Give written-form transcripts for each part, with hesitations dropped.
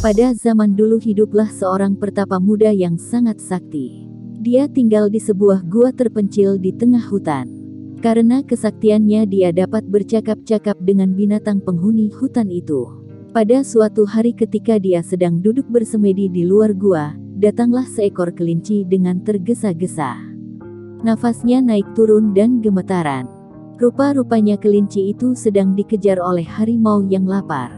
Pada zaman dulu hiduplah seorang pertapa muda yang sangat sakti. Dia tinggal di sebuah gua terpencil di tengah hutan. Karena kesaktiannya dia dapat bercakap-cakap dengan binatang penghuni hutan itu. Pada suatu hari ketika dia sedang duduk bersemedi di luar gua, datanglah seekor kelinci dengan tergesa-gesa. Nafasnya naik turun dan gemetaran. Rupa-rupanya kelinci itu sedang dikejar oleh harimau yang lapar.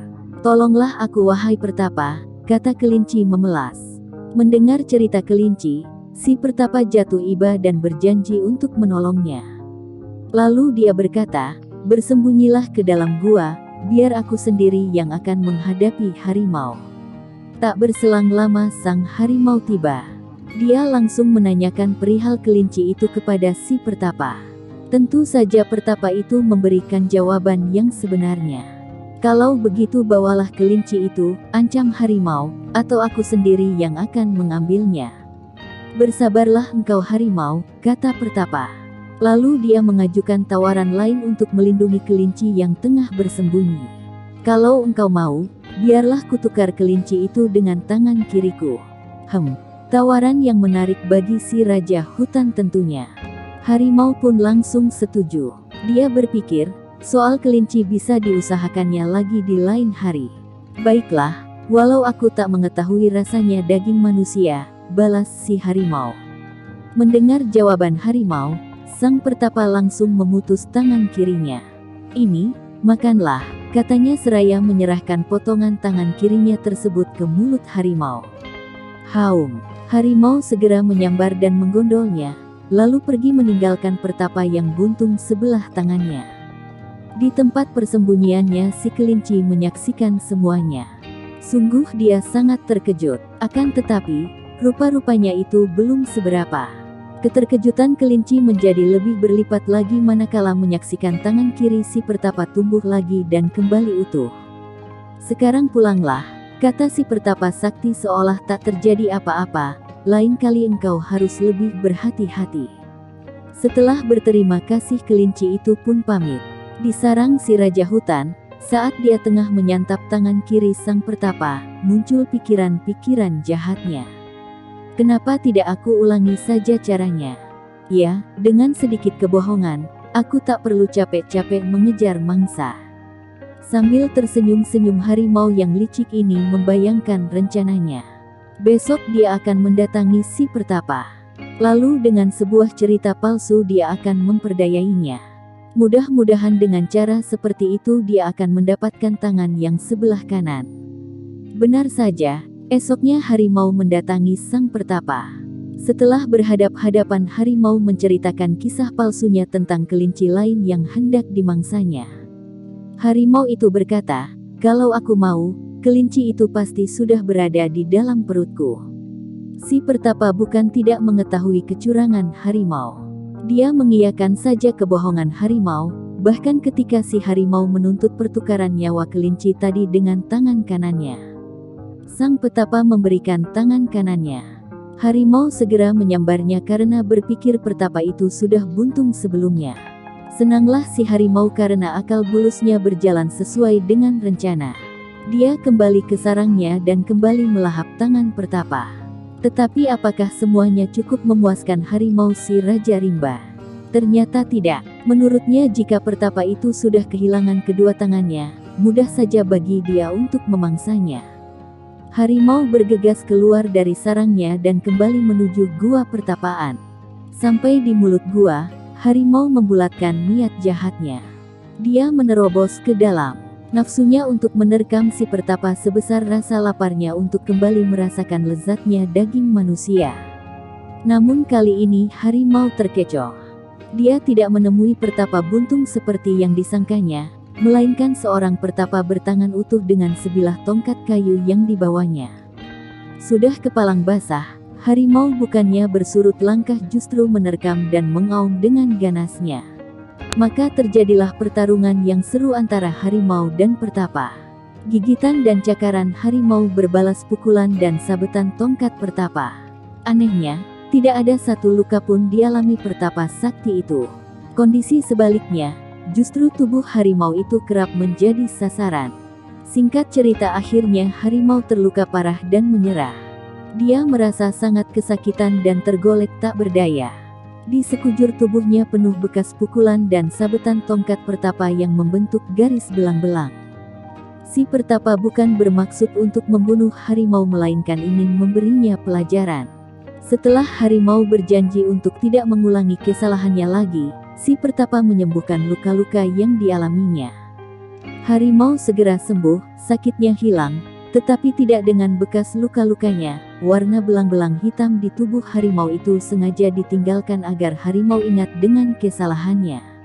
"Tolonglah aku wahai pertapa," kata kelinci memelas. Mendengar cerita kelinci, si pertapa jatuh iba dan berjanji untuk menolongnya. Lalu dia berkata, "Bersembunyilah ke dalam gua, biar aku sendiri yang akan menghadapi harimau." Tak berselang lama sang harimau tiba. Dia langsung menanyakan perihal kelinci itu kepada si pertapa. Tentu saja pertapa itu memberikan jawaban yang sebenarnya. "Kalau begitu bawalah kelinci itu," ancam harimau, "atau aku sendiri yang akan mengambilnya." "Bersabarlah engkau harimau," kata pertapa. Lalu dia mengajukan tawaran lain untuk melindungi kelinci yang tengah bersembunyi. "Kalau engkau mau, biarlah kutukar kelinci itu dengan tangan kiriku." Tawaran yang menarik bagi si raja hutan tentunya. Harimau pun langsung setuju. Dia berpikir, soal kelinci bisa diusahakannya lagi di lain hari. "Baiklah, walau aku tak mengetahui rasanya daging manusia," balas si harimau. Mendengar jawaban harimau, sang pertapa langsung memutus tangan kirinya. "Ini, makanlah," katanya seraya menyerahkan potongan tangan kirinya tersebut ke mulut harimau. Harimau segera menyambar dan menggondolnya, lalu pergi meninggalkan pertapa yang buntung sebelah tangannya. Di tempat persembunyiannya si kelinci menyaksikan semuanya. Sungguh dia sangat terkejut, akan tetapi, rupa-rupanya itu belum seberapa. Keterkejutan kelinci menjadi lebih berlipat lagi manakala menyaksikan tangan kiri si pertapa tumbuh lagi dan kembali utuh. "Sekarang pulanglah," kata si pertapa sakti seolah tak terjadi apa-apa, "lain kali engkau harus lebih berhati-hati." Setelah berterima kasih kelinci itu pun pamit. Disarang si raja hutan, saat dia tengah menyantap tangan kiri sang pertapa, muncul pikiran-pikiran jahatnya. "Kenapa tidak aku ulangi saja caranya? Ya, dengan sedikit kebohongan, aku tak perlu capek-capek mengejar mangsa." Sambil tersenyum-senyum harimau yang licik ini membayangkan rencananya. Besok dia akan mendatangi si pertapa. Lalu dengan sebuah cerita palsu dia akan memperdayainya. Mudah-mudahan dengan cara seperti itu dia akan mendapatkan tangan yang sebelah kanan. Benar saja, esoknya harimau mendatangi sang pertapa. Setelah berhadap-hadapan harimau menceritakan kisah palsunya tentang kelinci lain yang hendak dimangsanya. Harimau itu berkata, "Kalau aku mau, kelinci itu pasti sudah berada di dalam perutku." Si pertapa bukan tidak mengetahui kecurangan harimau. Dia mengiyakan saja kebohongan harimau, bahkan ketika si harimau menuntut pertukaran nyawa kelinci tadi dengan tangan kanannya. Sang petapa memberikan tangan kanannya. Harimau segera menyambarnya karena berpikir pertapa itu sudah buntung sebelumnya. Senanglah si harimau karena akal bulusnya berjalan sesuai dengan rencana. Dia kembali ke sarangnya dan kembali melahap tangan pertapa. Tetapi apakah semuanya cukup memuaskan harimau si Raja Rimba? Ternyata tidak. Menurutnya jika pertapa itu sudah kehilangan kedua tangannya, mudah saja bagi dia untuk memangsanya. Harimau bergegas keluar dari sarangnya dan kembali menuju gua pertapaan. Sampai di mulut gua, harimau membulatkan niat jahatnya. Dia menerobos ke dalam. Nafsunya untuk menerkam si pertapa sebesar rasa laparnya untuk kembali merasakan lezatnya daging manusia. Namun kali ini harimau terkecoh. Dia tidak menemui pertapa buntung seperti yang disangkanya, melainkan seorang pertapa bertangan utuh dengan sebilah tongkat kayu yang dibawanya. Sudah kepalang basah, harimau bukannya bersurut langkah justru menerkam dan mengaum dengan ganasnya. Maka terjadilah pertarungan yang seru antara harimau dan pertapa. Gigitan dan cakaran harimau berbalas pukulan dan sabetan tongkat pertapa. Anehnya, tidak ada satu luka pun dialami pertapa sakti itu. Kondisi sebaliknya, justru tubuh harimau itu kerap menjadi sasaran. Singkat cerita, akhirnya harimau terluka parah dan menyerah. Dia merasa sangat kesakitan dan tergolek tak berdaya. Di sekujur tubuhnya penuh bekas pukulan dan sabetan tongkat Pertapa yang membentuk garis belang-belang. Si Pertapa bukan bermaksud untuk membunuh harimau, melainkan ingin memberinya pelajaran. Setelah harimau berjanji untuk tidak mengulangi kesalahannya lagi, si Pertapa menyembuhkan luka-luka yang dialaminya. Harimau segera sembuh, sakitnya hilang, tetapi tidak dengan bekas luka-lukanya. Warna belang-belang hitam di tubuh harimau itu sengaja ditinggalkan agar harimau ingat dengan kesalahannya.